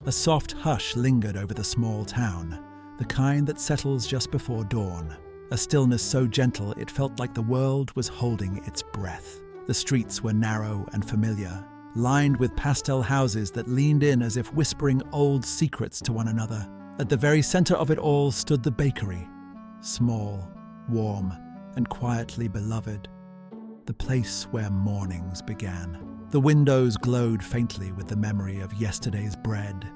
A soft hush lingered over the small town, the kind that settles just before dawn. A stillness so gentle it felt like the world was holding its breath. The streets were narrow and familiar, lined with pastel houses that leaned in as if whispering old secrets to one another. At the very center of it all stood the bakery, small, warm, and quietly beloved. The place where mornings began. The windows glowed faintly with the memory of yesterday's bread.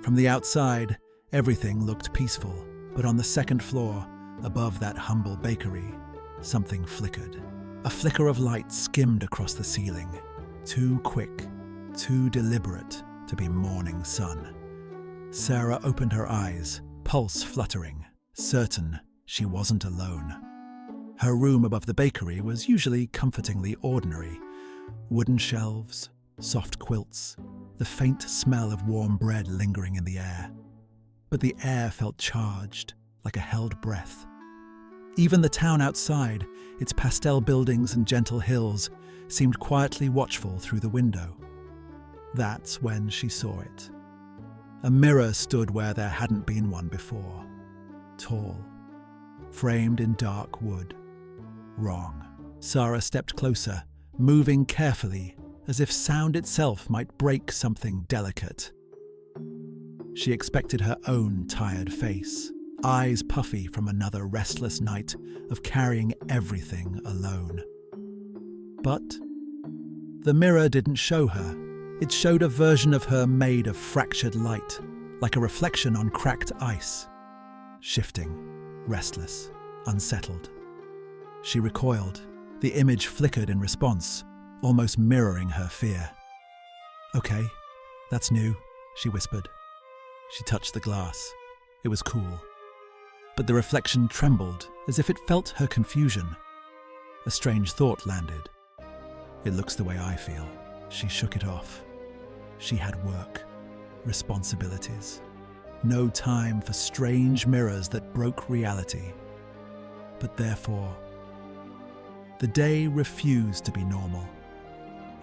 From the outside, everything looked peaceful, but on the second floor, above that humble bakery, something flickered. A flicker of light skimmed across the ceiling, too quick, too deliberate to be morning sun. Sara opened her eyes, pulse fluttering, certain she wasn't alone. Her room above the bakery was usually comfortingly ordinary. Wooden shelves, soft quilts, the faint smell of warm bread lingering in the air. But the air felt charged, like a held breath. Even the town outside, its pastel buildings and gentle hills, seemed quietly watchful through the window. That's when she saw it. A mirror stood where there hadn't been one before. Tall, framed in dark wood. Wrong. Sara stepped closer, moving carefully, as if sound itself might break something delicate. She expected her own tired face, eyes puffy from another restless night of carrying everything alone. But the mirror didn't show her. It showed a version of her made of fractured light, like a reflection on cracked ice. Shifting, restless, unsettled. She recoiled. The image flickered in response, almost mirroring her fear. "Okay, that's new," she whispered. She touched the glass. It was cool. But the reflection trembled, as if it felt her confusion. A strange thought landed. "It looks the way I feel." She shook it off. She had work, responsibilities. No time for strange mirrors that broke reality. But therefore, the day refused to be normal.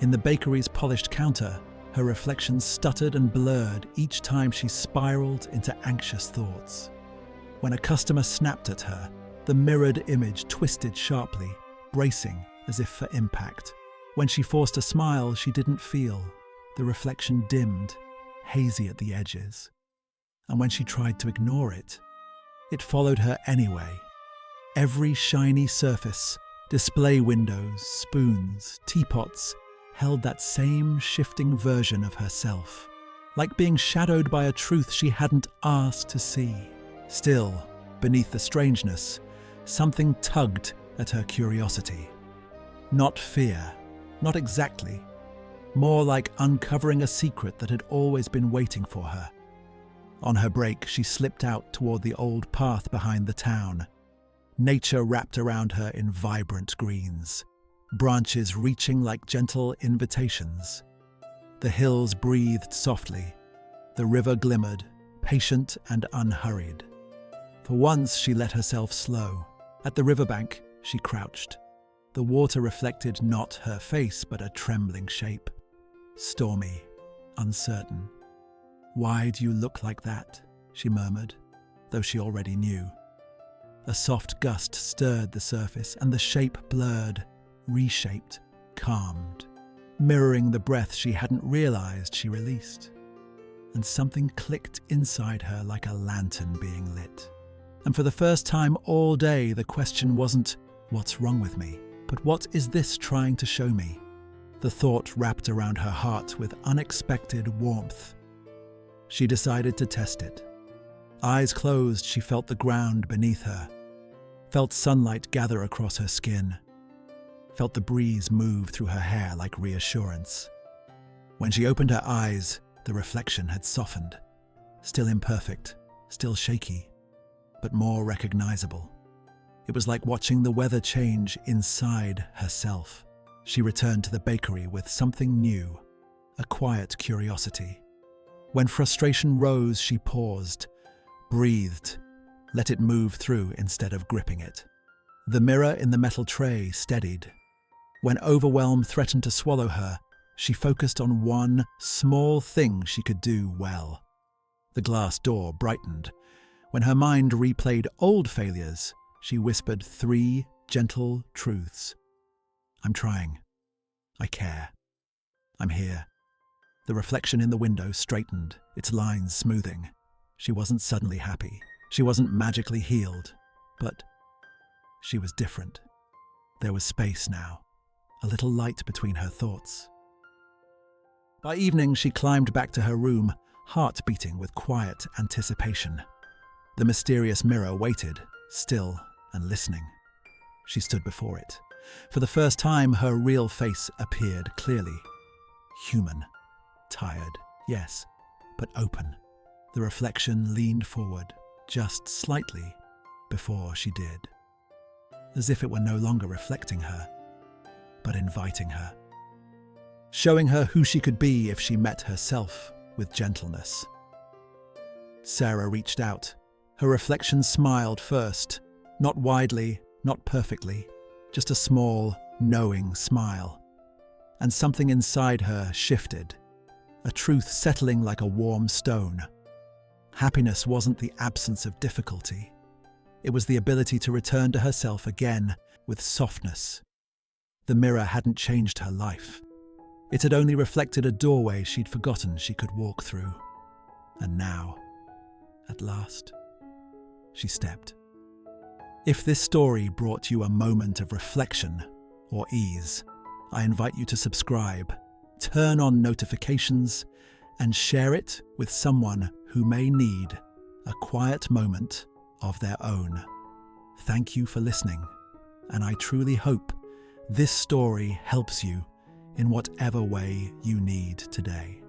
In the bakery's polished counter, her reflection stuttered and blurred each time she spiraled into anxious thoughts. When a customer snapped at her, the mirrored image twisted sharply, bracing as if for impact. When she forced a smile she didn't feel, the reflection dimmed, hazy at the edges. And when she tried to ignore it, it followed her anyway. Every shiny surface, display windows, spoons, teapots, held that same shifting version of herself, like being shadowed by a truth she hadn't asked to see. Still, beneath the strangeness, something tugged at her curiosity. Not fear, not exactly. More like uncovering a secret that had always been waiting for her. On her break, she slipped out toward the old path behind the town. Nature wrapped around her in vibrant greens, branches reaching like gentle invitations. The hills breathed softly. The river glimmered, patient and unhurried. For once, she let herself slow. At the riverbank, she crouched. The water reflected not her face, but a trembling shape. Stormy, uncertain. "Why do you look like that?" she murmured, though she already knew. A soft gust stirred the surface, and the shape blurred, reshaped, calmed, mirroring the breath she hadn't realized she released. And something clicked inside her like a lantern being lit. And for the first time all day, the question wasn't, "What's wrong with me?" but "What is this trying to show me?" The thought wrapped around her heart with unexpected warmth. She decided to test it. Eyes closed, she felt the ground beneath her, felt sunlight gather across her skin, felt the breeze move through her hair like reassurance. When she opened her eyes, the reflection had softened, still imperfect, still shaky, but more recognizable. It was like watching the weather change inside herself. She returned to the bakery with something new, a quiet curiosity. When frustration rose, she paused, breathed, let it move through instead of gripping it. The mirror in the metal tray steadied. When overwhelm threatened to swallow her, she focused on one small thing she could do well. The glass door brightened. When her mind replayed old failures, she whispered 3 gentle truths. I'm trying. I care. I'm here. The reflection in the window straightened, its lines smoothing. She wasn't suddenly happy. She wasn't magically healed. But she was different. There was space now, a little light between her thoughts. By evening, she climbed back to her room, heart beating with quiet anticipation. The mysterious mirror waited, still and listening. She stood before it. For the first time, her real face appeared clearly. Human. Tired, yes, but open. The reflection leaned forward, just slightly, before she did. As if it were no longer reflecting her, but inviting her. Showing her who she could be if she met herself with gentleness. Sara reached out. Her reflection smiled first, not widely, not perfectly, just a small, knowing smile. And something inside her shifted, a truth settling like a warm stone. Happiness wasn't the absence of difficulty. It was the ability to return to herself again with softness. The mirror hadn't changed her life. It had only reflected a doorway she'd forgotten she could walk through. And now, at last, she stepped. If this story brought you a moment of reflection or ease, I invite you to subscribe, turn on notifications, and share it with someone who may need a quiet moment of their own. Thank you for listening, and I truly hope this story helps you in whatever way you need today.